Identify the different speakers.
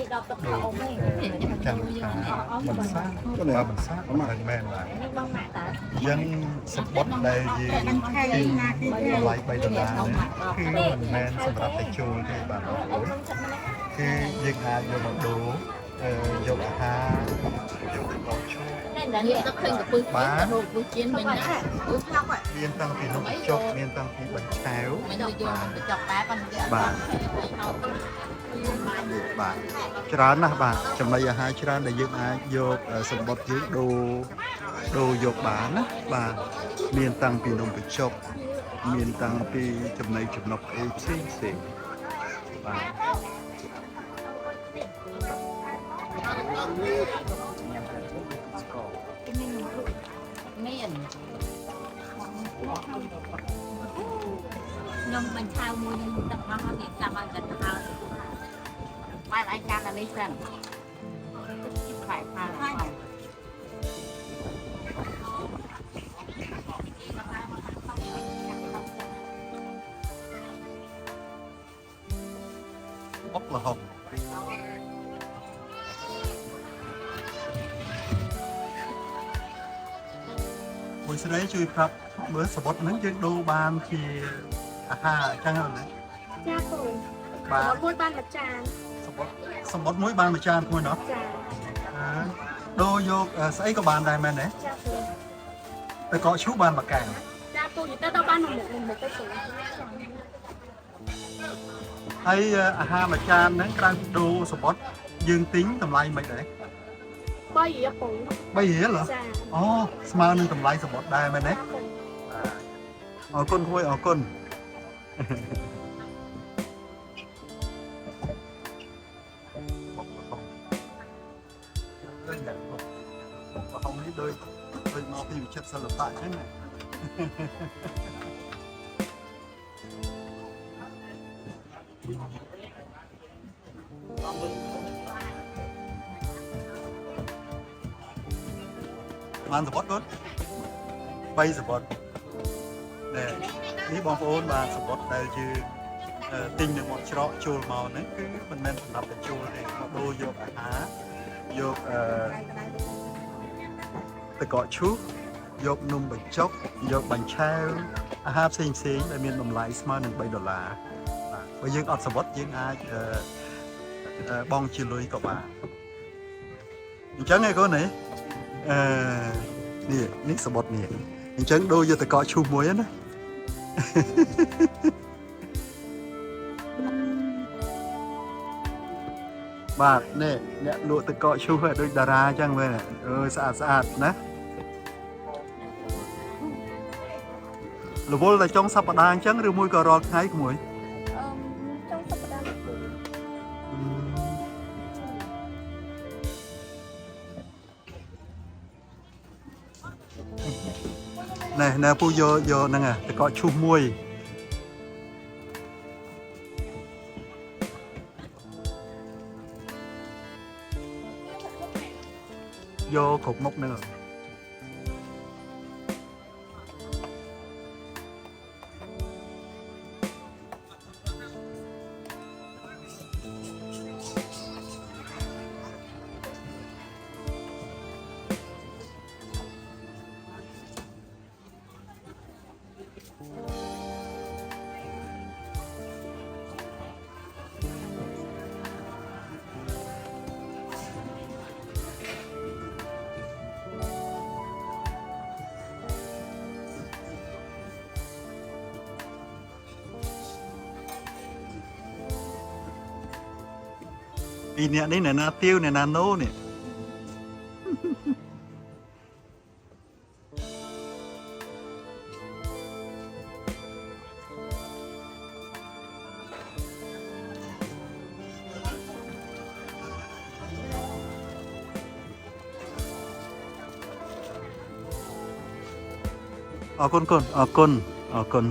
Speaker 1: chẳng khá mình sát và mình sát mình men lại dân support đây gì khi lại bay đồn đà khi mình men sầm rập tại chùa thì bạn khi dân hà vô một đồ vô cả ha vô cái con chú bán miền tăng thì nó bị chọc miền tăng thì bánh chéo bạn bạn chánนะបាទចំណីអាហារច្រើនដែលយើងអាចយកសម្បត្តិយើងដូរយកបានណាបាទមានតាំងពីនំបញ្ចុកមានតាំងពីចំណីចំណុកអីផ្សេងបាទ
Speaker 2: មានខ្ញុំមិនឆៅមួយនឹងទឹកអស់នេះចាំឲ្យទឹកហើយបាយអាចចាំតែនេះសិនបាយផា
Speaker 1: អុកលហុកមួយស្រីជួយប្រាប់មើលសបុតហ្នឹងយើងដូរបានជាអាហារអញ្ចឹងហ្នឹង
Speaker 3: ចាពូបាទមួយបានមួយចាន
Speaker 1: សបុតមួយបានមួយចានមួយណោះ
Speaker 3: ចា
Speaker 1: ដូរយកស្អីក៏បានដែរមែនទេ
Speaker 3: ចាពូ
Speaker 1: ទៅកកឈូបានមួយកែង
Speaker 3: ចាពូនិយាយទៅបានមួយទៅពូ
Speaker 1: ហើយអាហារមួយចានហ្នឹងក្រៅពីដូរសបុតយើងទិញតម្លៃមិនដែរ
Speaker 3: 3រៀលពូ
Speaker 1: 3រៀលហ៎អូស្មើនឹងតម្លៃសបុតដែរមែនទេអរគុណគួយអរគុណហងនេះដូចមកពីវិចិត្រសិល្បៈអញ្ចឹងណាបានសបុតគាត់3សបុតនេះបងប្អូនបានសបុតដែលយើងទិញនៅមាត់ច្រកចូលមកហ្នឹងគឺមិនមែនសម្រាប់តែចូលទេមកដូរយកអាហារយកទឹកកកឈូសយកនំបញ្ចុកយកបាញ់ឆាវអាហារផ្សេងដែលមានតម្លៃស្មើនឹង$3បាទបើយើងអត់សបុតយើងអាចបងជាលុយក៏បានអញ្ចឹងឯងកូននេះសបុតនេះអញ្ចឹងដូរយកទឹកកកឈូសមួយណាបាទនេះអ្នកលក់ទឹកកកឈូសដូចតារាអញ្ចឹងមែនអើយស្អាតណារវល់តែចុងសប្តាហ៍អញ្ចឹងឬមួយក៏រាល់ថ្ងៃក្មួយ
Speaker 3: ចុងសប្តាហ៍
Speaker 1: ណែពូយកហ្នឹងទឹកកកឈូសមួយយកគ្រប់មុខហ្នឹងពីអ្នកនេះអ្នកណាទាវអ្នកណាណូនេះអរគុណអរគុណ